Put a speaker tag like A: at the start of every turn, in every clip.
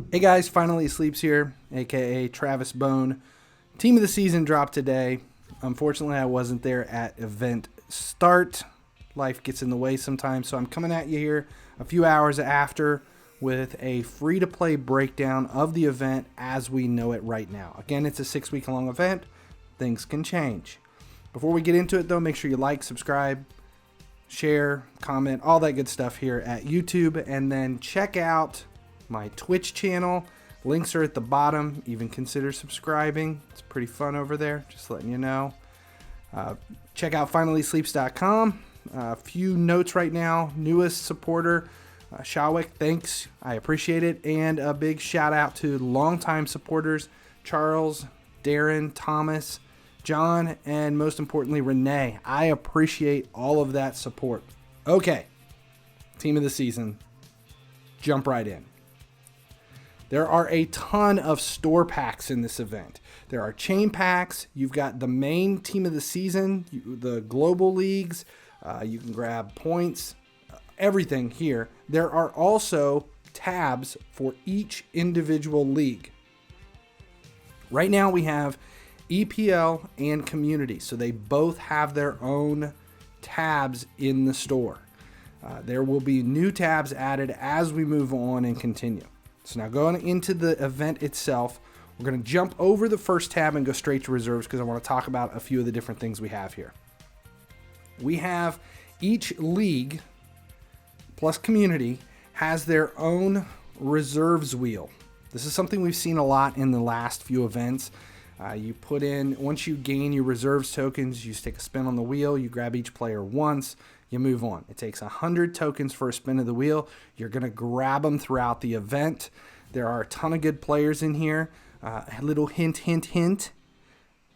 A: Hey guys, Finally Sleeps here, aka Travis Bone. Team of the season dropped today. Unfortunately, I wasn't there at event start. Life gets in the way sometimes, so I'm coming at you here a few hours after with a free-to-play breakdown of the event as we know it right now. Again, it's a 6-week-long event. Things can change. Before we get into it, though, make sure you like, subscribe, share, comment, all that good stuff here at YouTube, and then check out my Twitch channel. Links are at the bottom. Even consider subscribing. It's pretty fun over there, just letting you know. Check out FinallyHeSleeps.com. A few notes right now. Newest supporter, Shawick, thanks. I appreciate it. And a big shout out to longtime supporters, Charles, Darren, Thomas, John, and most importantly, Renee. I appreciate all of that support. Okay, team of the season. Jump right in. There are a ton of store packs in this event. There are chain packs. You've got the main team of the season, the global leagues. You can grab points, everything here. There are also tabs for each individual league. Right now we have EPL and community, so they both have their own tabs in the store. There will be new tabs added as we move on and continue. So now going into the event itself, we're going to jump over the first tab and go straight to reserves because I want to talk about a few of the different things we have here. We have each league plus community has their own reserves wheel. This is something we've seen a lot in the last few events. You put in, once you gain your reserves tokens, you just take a spin on the wheel, you grab each player once, you move on. It takes 100 tokens for a spin of the wheel. You're going to grab them throughout the event. There are a ton of good players in here. A little hint, hint, hint.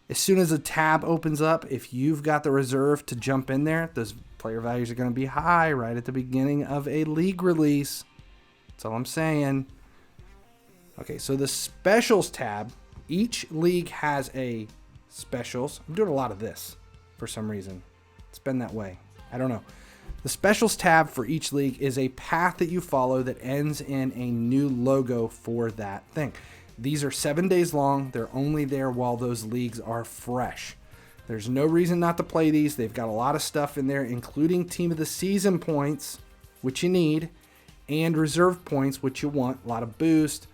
A: As soon as a tab opens up, if you've got the reserve to jump in there, those player values are going to be high right at the beginning of a league release. That's all I'm saying. Okay, so the specials tab, each league has a specials. I'm doing a lot of this for some reason. It's been that way. I don't know. The specials tab for each league is a path that you follow that ends in a new logo for that thing. These are 7 days long. They're only there while those leagues are fresh. There's no reason not to play these. They've got a lot of stuff in there, including team of the season points, which you need, and reserve points, which you want. A lot of boost,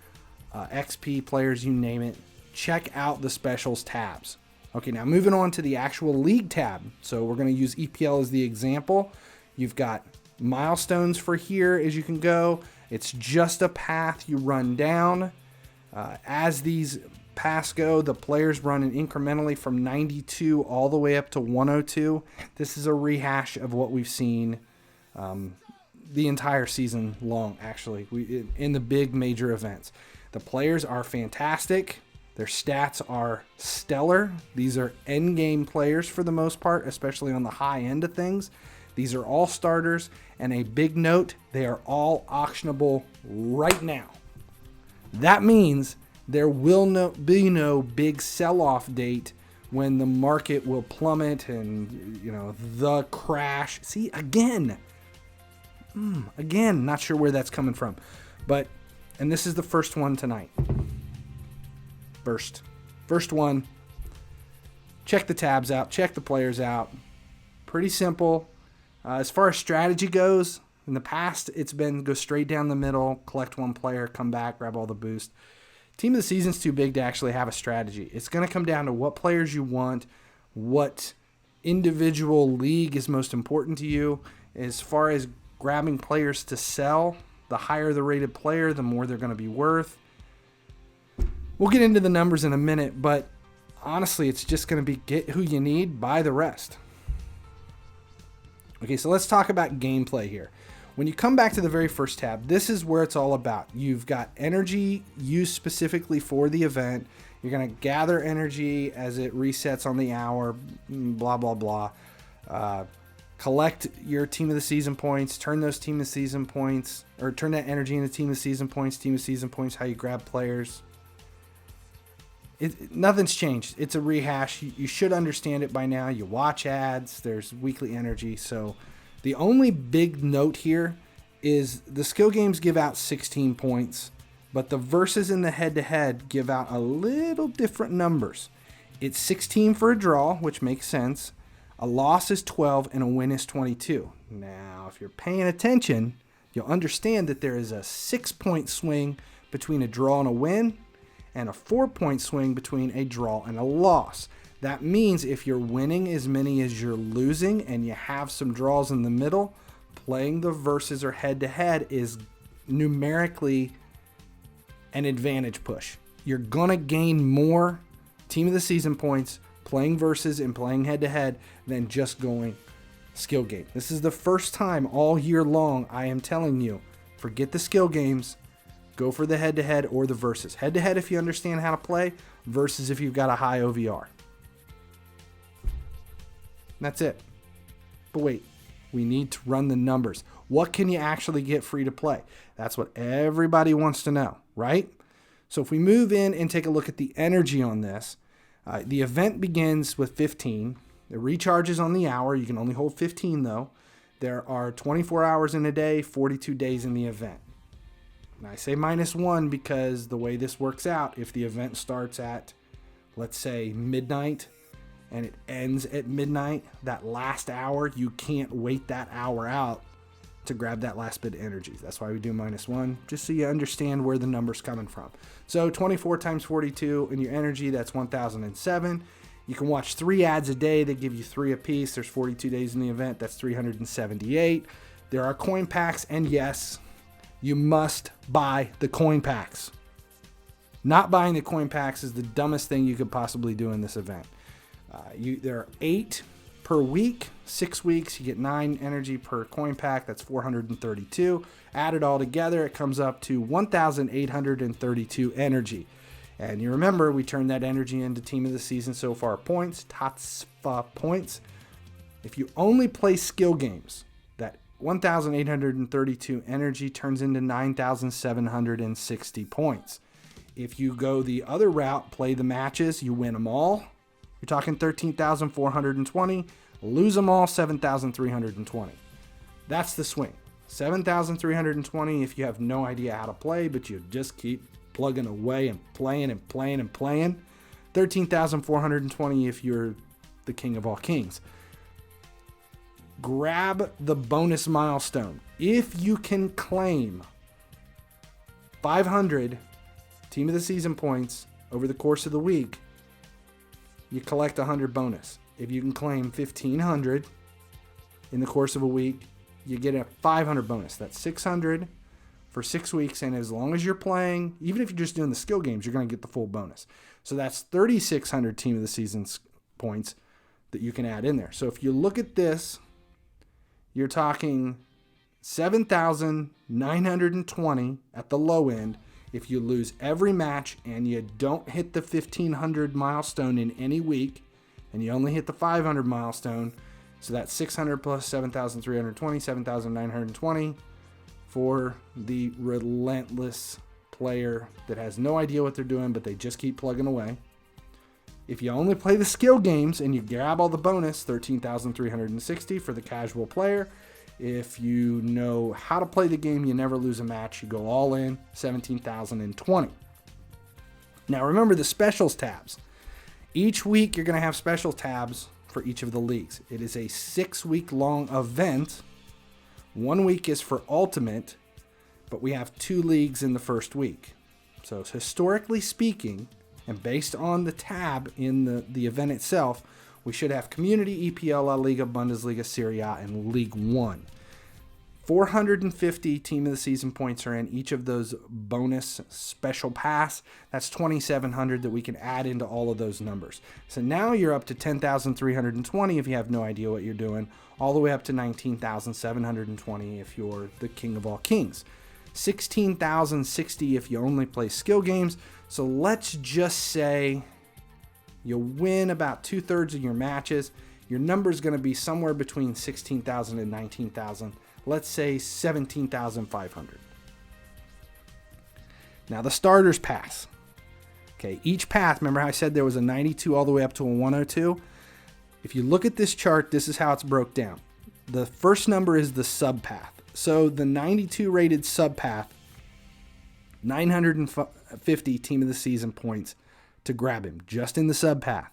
A: XP players, you name it. Check out the specials tabs. Okay, now moving on to the actual league tab. So we're going to use EPL as the example. You've got milestones for here as you can go. It's just a path you run down. As these paths go, the players run it incrementally from 92 all the way up to 102. This is a rehash of what we've seen the entire season long, actually, in the big major events. The players are fantastic. Their stats are stellar. These are endgame players for the most part, especially on the high end of things. These are all starters, and a big note, they are all auctionable right now. That means there will be no big sell-off date when the market will plummet and, the crash. See, again, not sure where that's coming from. And this is the first one tonight. First one. Check the tabs out. Check the players out. Pretty simple. As far as strategy goes, in the past, it's been go straight down the middle, collect one player, come back, grab all the boost. Team of the season's too big to actually have a strategy. It's going to come down to what players you want, what individual league is most important to you. As far as grabbing players to sell, the higher the rated player, the more they're going to be worth. We'll get into the numbers in a minute, but honestly, it's just going to be get who you need, buy the rest. Okay, so let's talk about gameplay here. When you come back to the very first tab, this is where it's all about. You've got energy used specifically for the event. You're going to gather energy as it resets on the hour, blah, blah, blah. Collect your team of the season points, turn those team of the season points, or turn that energy into team of season points, how you grab players. Nothing's changed. It's a rehash. You should understand it by now. You watch ads. There's weekly energy. So the only big note here is the skill games give out 16 points, But the versus and the head-to-head give out a little different numbers. It's 16 for a draw, which makes sense. A loss is 12 and a win is 22. Now, if you're paying attention, you'll understand that there is a 6-point swing between a draw and a win, and a 4-point swing between a draw and a loss. That means if you're winning as many as you're losing and you have some draws in the middle, playing the versus or head-to-head is numerically an advantage push. You're going to gain more team of the season points playing versus and playing head-to-head than just going skill game. This is the first time all year long I am telling you, forget the skill games, go for the head-to-head or the versus. Head-to-head if you understand how to play, versus if you've got a high OVR. That's it. But wait, we need to run the numbers. What can you actually get free to play? That's what everybody wants to know, right? So if we move in and take a look at the energy on this, the event begins with 15. It recharges on the hour. You can only hold 15 though. There are 24 hours in a day, 42 days in the event. And I say -1 because the way this works out, if the event starts at, let's say, midnight and it ends at midnight, that last hour, you can't wait that hour out to grab that last bit of energy. That's why we do -1, just so you understand where the number's coming from. So 24 times 42 in your energy, that's 1,007. You can watch 3 ads a day. They give you 3 apiece. There's 42 days in the event. That's 378. There are coin packs, and yes, you must buy the coin packs. Not buying the coin packs is the dumbest thing you could possibly do in this event. There are 8 per week, 6 weeks, you get 9 energy per coin pack. That's 432. Add it all together, it comes up to 1,832 energy. And you remember, we turned that energy into team of the season so far points, TOTSSF points. If you only play skill games, that 1,832 energy turns into 9,760 points. If you go the other route, play the matches, you win them all, you're talking 13,420. Lose them all, 7,320. That's the swing. 7,320 if you have no idea how to play, but you just keep plugging away and playing and playing and playing. 13,420 if you're the king of all kings. Grab the bonus milestone. If you can claim 500 team of the season points over the course of the week, you collect 100 bonus. If you can claim 1,500 in the course of a week, you get a 500 bonus. That's 600 for 6 weeks. And as long as you're playing, even if you're just doing the skill games, you're going to get the full bonus. So that's 3,600 team of the season points that you can add in there. So if you look at this, you're talking 7,920 at the low end. If you lose every match and you don't hit the 1,500 milestone in any week, and you only hit the 500 milestone, so that's 600 plus 7,320, 7,920 for the relentless player that has no idea what they're doing, but they just keep plugging away. If you only play the skill games and you grab all the bonus, 13,360 for the casual player. If you know how to play the game, you never lose a match, you go all in, 17,020. Now remember the specials tabs. Each week you're going to have special tabs for each of the leagues. It is a 6-week long event. 1 week is for Ultimate, but we have 2 leagues in the first week. So historically speaking, and based on the tab in the event itself, we should have Community, EPL, La Liga, Bundesliga, Serie A, and League One. 450 team of the season points are in each of those bonus special pass. That's 2,700 that we can add into all of those numbers. So now you're up to 10,320 if you have no idea what you're doing, all the way up to 19,720 if you're the king of all kings. 16,060 if you only play skill games. So let's just say you win about 2/3 of your matches. Your number is going to be somewhere between 16,000 and 19,000. Let's say 17,500. Now the starters pass. Okay, each path, remember how I said there was a 92 all the way up to a 102? If you look at this chart, this is how it's broke down. The first number is the sub path. So the 92 rated sub path 950 team of the season points to grab him just in the sub path.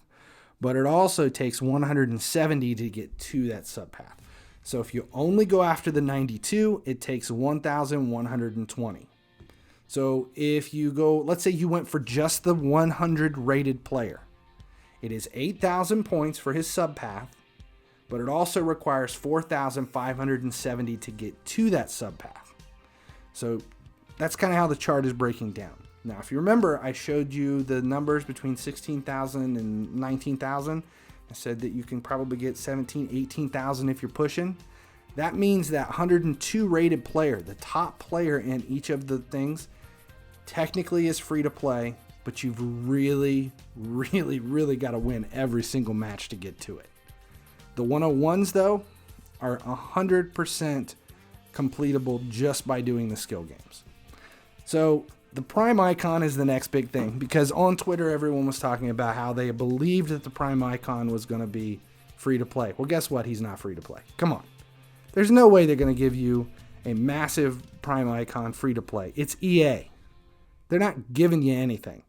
A: But it also takes 170 to get to that sub path. So if you only go after the 92, it takes 1,120. So if you go, let's say you went for just the 100 rated player, it is 8,000 points for his sub path, but it also requires 4,570 to get to that sub path. So that's kind of how the chart is breaking down. Now, if you remember, I showed you the numbers between 16,000 and 19,000. I said that you can probably get 17, 18,000 if you're pushing. That means that 102 rated player, the top player in each of the things, technically is free to play, but you've really got to win every single match to get to it. The 101s, though, are 100% completable just by doing the skill games. So the Prime Icon is the next big thing, because on Twitter, everyone was talking about how they believed that the Prime Icon was going to be free to play. Well, guess what? He's not free to play. Come on. There's no way they're going to give you a massive Prime Icon free to play. It's EA. They're not giving you anything.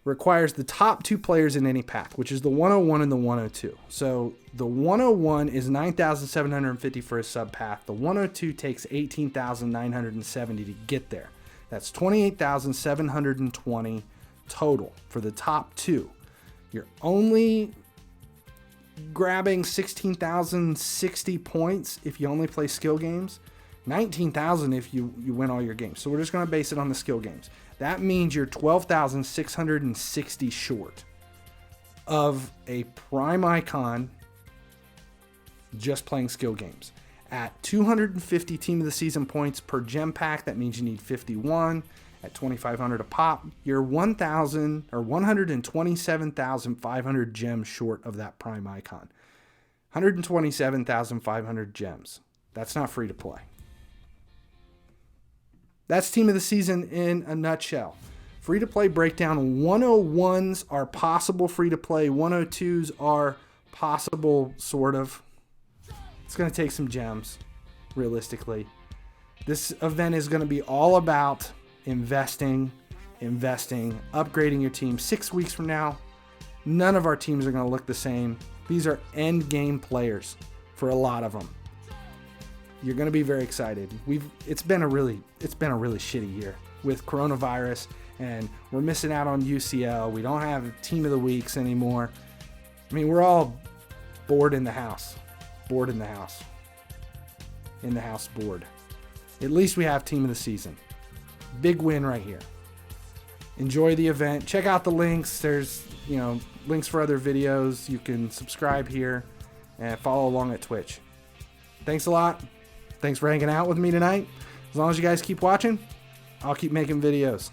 A: Requires the top two players in any path, which is the 101 and the 102. So the 101 is 9,750 for a sub path. The 102 takes 18,970 to get there. That's 28,720 total for the top two. You're only grabbing 16,060 points if you only play skill games. 19,000 if you win all your games. So we're just going to base it on the skill games. That means you're 12,660 short of a Prime Icon just playing skill games. At 250 team of the season points per gem pack, that means you need 51. At 2,500 a pop, you're 1,000 or 127,500 gems short of that Prime Icon. 127,500 gems. That's not free to play. That's team of the season in a nutshell. Free to play breakdown. 101s are possible free to play. 102s are possible, sort of. It's going to take some gems, realistically. This event is going to be all about investing, upgrading your team. 6 weeks from now, none of our teams are going to look the same. These are end game players for a lot of them. You're going to be very excited. It's been a really shitty year with coronavirus, and we're missing out on UCL. We don't have team of the weeks anymore. I mean, we're all bored in the house. Bored. At least we have team of the season. Big win right here. Enjoy the event. Check out the links. There's, links for other videos. You can subscribe here and follow along at Twitch. Thanks a lot. Thanks for hanging out with me tonight. As long as you guys keep watching, I'll keep making videos.